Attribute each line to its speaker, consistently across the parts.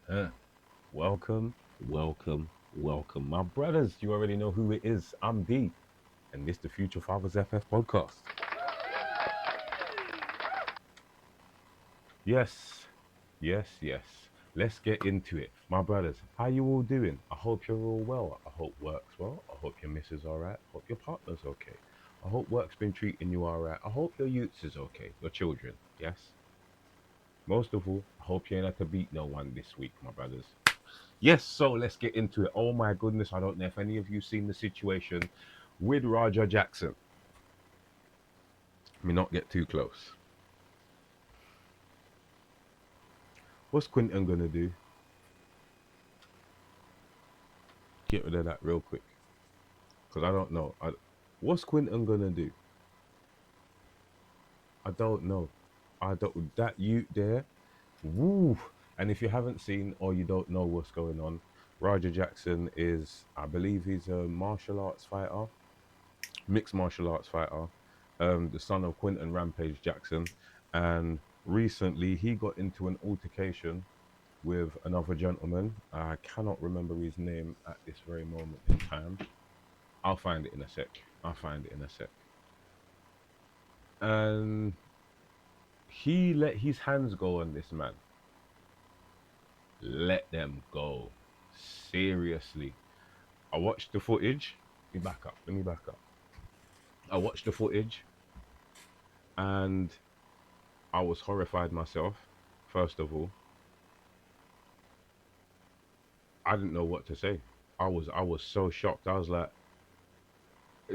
Speaker 1: Huh. Welcome. My brothers, you already know who it is. I'm D, and this the Future Fathers FF podcast. Yes, yes. Let's get into it. My brothers, how you all doing? I hope you're all well. I hope work's well. I hope your missus alright. I hope your partner's okay. I hope work's been treating you alright. I hope your youths is okay. Your children, yes? Most of all, I hope you ain't had to beat no one this week, my brothers. Yes, so let's get into it. Oh my goodness, I don't know if any of you seen the situation with Roger Jackson. Let me not get too close. What's Quinton gonna do? Get rid of that real quick, because I don't know. What's Quinton gonna do? I don't know. I don't. That you there? Woo! And if you haven't seen or you don't know what's going on, Roger Jackson is, I believe, he's a martial arts fighter, mixed martial arts fighter, the son of Quinton Rampage Jackson, and recently he got into an altercation with another gentleman. I cannot remember his name at this very moment in time. I'll find it in a sec. I'll find it in a sec. And he let his hands go on this man. Let them go. Seriously. I watched the footage. Let me back up. Let me back up. I watched the footage and I was horrified myself. First of all, I didn't know what to say. I was so shocked. I was like,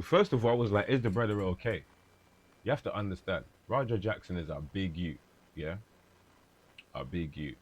Speaker 1: first of all, I was like, is the brother okay? You have to understand, Roger Jackson is a big you, yeah, a big you.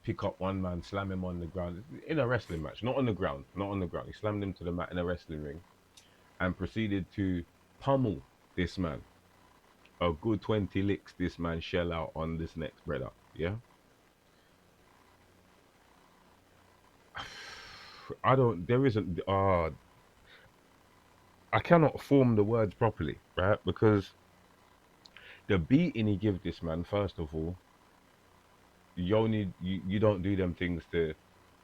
Speaker 1: Pick up one man, slam him on the ground in a wrestling match, not on the ground, not on the ground. He slammed him to the mat in a wrestling ring and proceeded to pummel this man. A good 20 licks this man shell out on this next brother, yeah. I don't. There isn't. I cannot form the words properly, right? Because the beating he give this man, first of all, you don't do them things to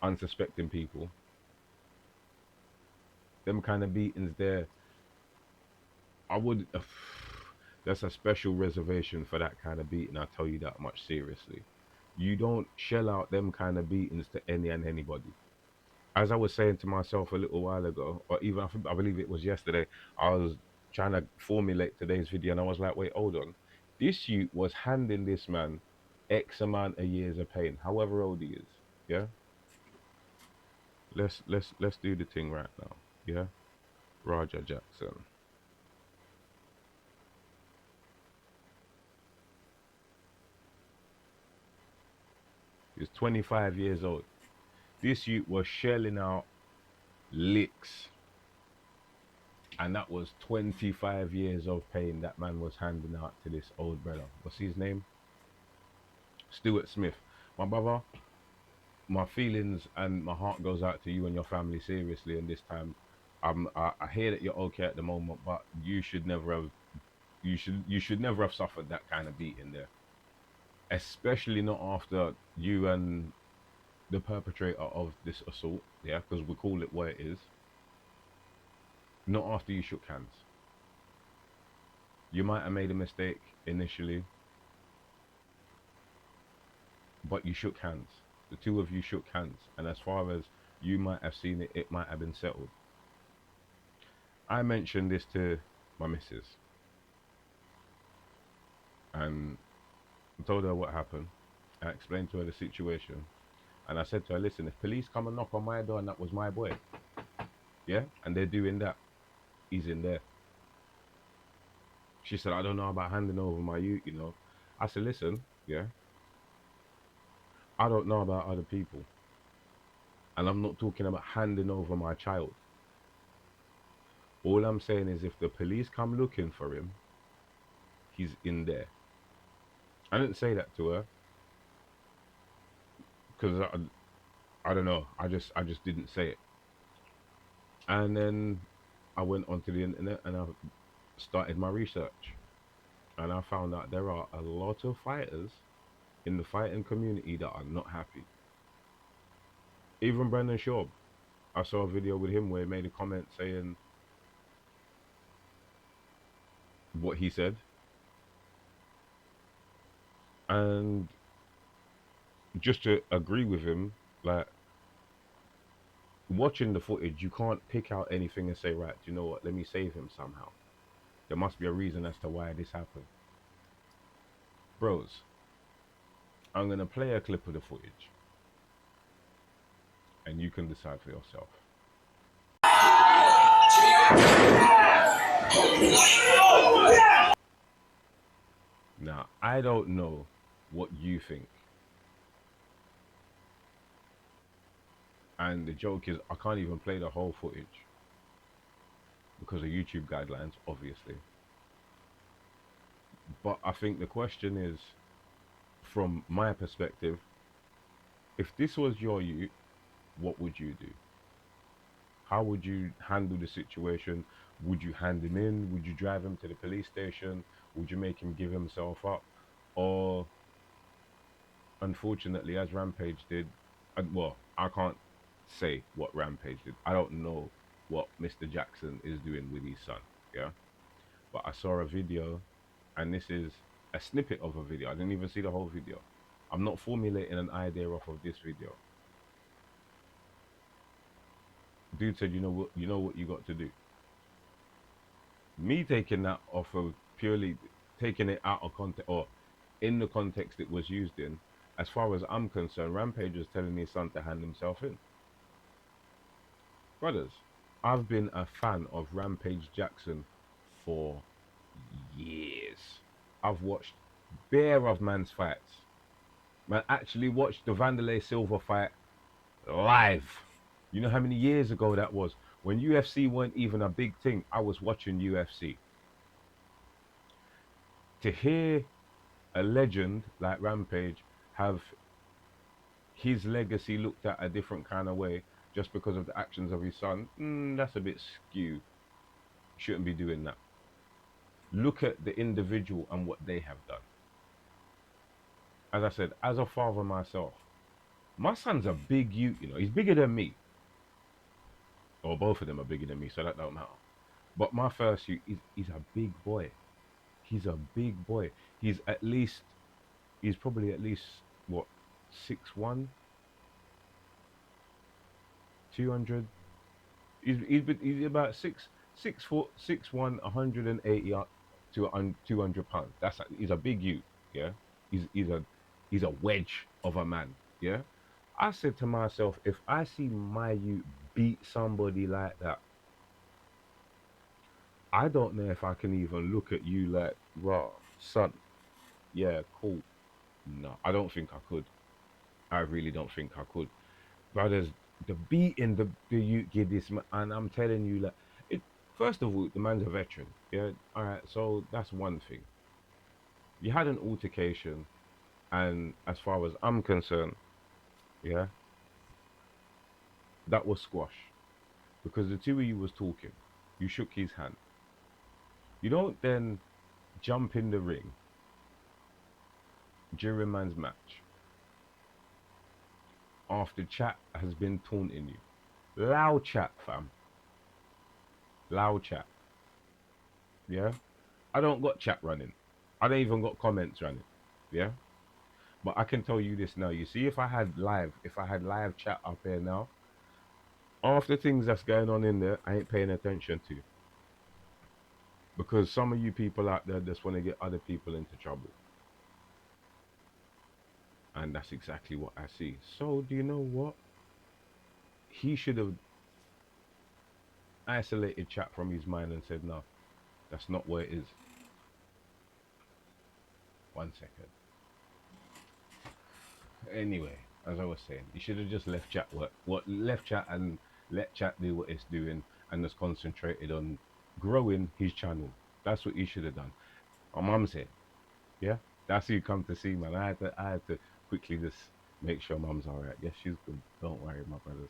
Speaker 1: unsuspecting people. Them kind of beatings there, I would. That's a special reservation for that kind of beating. I tell you that much seriously. You don't shell out them kind of beatings to any and anybody. As I was saying to myself a little while ago, or even I believe it was yesterday, I was trying to formulate today's video, and I was like, wait, hold on. This youth was handing this man X amount of years of pain, however old he is. Yeah, let's do the thing right now. Yeah, Roger Jackson. He's 25 years old. This youth was shelling out licks, and that was 25 years of pain that man was handing out to this old brother. What's his name? Stuart Smith. My brother, my feelings and my heart goes out to you and your family seriously. And this time, I hear that you're okay at the moment, but you should never have suffered that kind of beating there, especially not after you and the perpetrator of this assault. Yeah, because we call it what it is. Not after you shook hands. You might have made a mistake initially, but you shook hands. The two of you shook hands, and as far as you might have seen it, it might have been settled. I mentioned this to my missus and told her what happened. I explained to her the situation, and I said to her, "Listen, if police come and knock on my door, and that was my boy, yeah, and they're doing that, he's in there." She said, "I don't know about handing over my youth." I said, "Listen, yeah, I don't know about other people, and I'm not talking about handing over my child. All I'm saying is, if the police come looking for him, he's in there." I didn't say that to her because I don't know. I just didn't say it. And then I went onto the internet and I started my research, and I found out there are a lot of fighters in the fighting community that are not happy. Even Brandon Shaw, I saw a video with him where he made a comment saying what he said, and just to agree with him, like watching the footage, you can't pick out anything and say, right, do you know what? Let me save him somehow. There must be a reason as to why this happened, bros. I'm gonna play a clip of the footage, and you can decide for yourself. Now, I don't know what you think. And the joke is, I can't even play the whole footage because of YouTube guidelines, obviously. But I think the question is, from my perspective, if this was your youth, what would you do? How would you handle the situation? Would you hand him in? Would you drive him to the police station? Would you make him give himself up? Or, unfortunately, as Rampage did, well, I can't say what Rampage did. I don't know what Mr. Jackson is doing with his son. Yeah. But I saw a video, and this is a snippet of a video. I didn't even see the whole video. I'm not formulating an idea off of this video. Dude said, you know what you got to do. Me taking that off of purely taking it out of context, or in the context it was used in, as far as I'm concerned, Rampage was telling his son to hand himself in. Brothers, I've been a fan of Rampage Jackson for years. I've watched bare of man's fights. Man, actually watched the Vanderlei Silva fight live. You know how many years ago that was? When UFC weren't even a big thing, I was watching UFC. To hear a legend like Rampage have his legacy looked at a different kind of way just because of the actions of his son, that's a bit skew. Shouldn't be doing that. Look at the individual and what they have done. As I said, as a father myself, my son's a big youth. He's bigger than me. Or both of them are bigger than me, so that don't matter. But my first youth, he's a big boy. He's a big boy. He's probably at least, what, 6'1", 200. He's about 6 foot 6'1", 180 to 200 pounds. He's a big youth. Yeah, he's a wedge of a man. Yeah, I said to myself, if I see my youth beat somebody like that, I don't know if I can even look at you like, raw son. Yeah, cool. No, I don't think I could. I really don't think I could, brothers. The beating the youth give this man, and I'm telling you, like, it. First of all, the man's a veteran. Yeah, all right. So that's one thing. You had an altercation, and as far as I'm concerned, yeah, that was squash because the two of you was talking. You shook his hand. You don't then jump in the ring during man's match after chat has been taunting you. Loud chat, fam. Loud chat. Yeah. I don't got chat running. I don't even got comments running. Yeah. But I can tell you this now. You see, if I had live chat up here now, after things that's going on in there, I ain't paying attention to, because some of you people out there just want to get other people into trouble, and that's exactly what I see. So do you know what? He should have isolated chat from his mind and said, no, that's not where it is. 1 second. Anyway, as I was saying, he should have just left chat left chat and let chat do what it's doing, and just concentrated on growing his channel. That's what he should have done. My mum said, yeah, that's who you come to see, man. I had to quickly just make sure mum's all right. Yes, she's good. Don't worry, my brothers.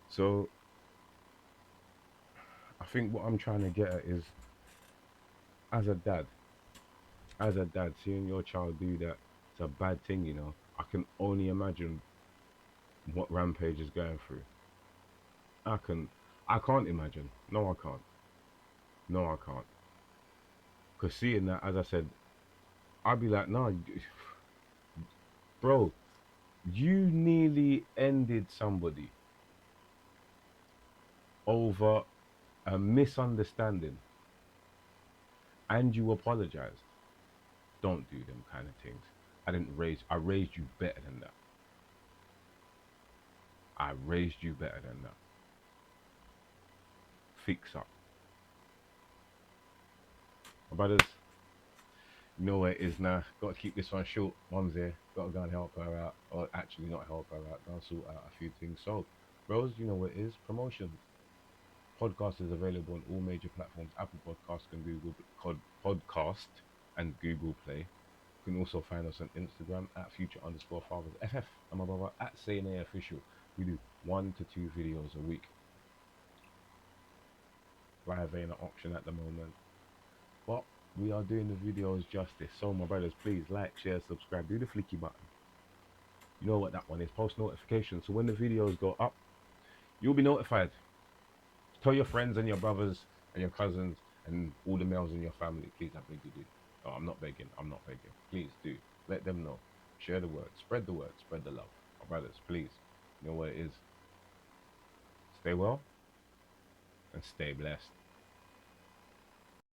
Speaker 1: So I think what I'm trying to get at is, as a dad, seeing your child do that, it's a bad thing. I can only imagine what Rampage is going through. I can, I can't imagine. No, I can't. No, I can't. Cause seeing that, as I said, I'd be like, no, bro, you nearly ended somebody over a misunderstanding, and you apologized. Don't do them kind of things. I raised you better than that. I raised you better than that. Fix up. My brothers, you know where it is now. Got to keep this one short. Mom's here. Got to go and help her out. Or actually, not help her out. Go and sort out a few things. So, bros, you know what it is. Promotions. Podcast is available on all major platforms: Apple Podcast and Google Podcast and Google Play. You can also find us on Instagram at future_fathers FF and my brother at CNA Official. We do 1 to 2 videos a week. Live ain't an option at the moment, but we are doing the videos justice. So my brothers, please like, share, subscribe. Do the flicky button. You know what that one is. Post notifications. So when the videos go up, you'll be notified. Tell your friends and your brothers and your cousins and all the males in your family. Please, I beg you do. No, I'm not begging. I'm not begging. Please do. Let them know. Share the word. Spread the word. Spread the love. My brothers, please. You know what it is. Stay well and stay blessed.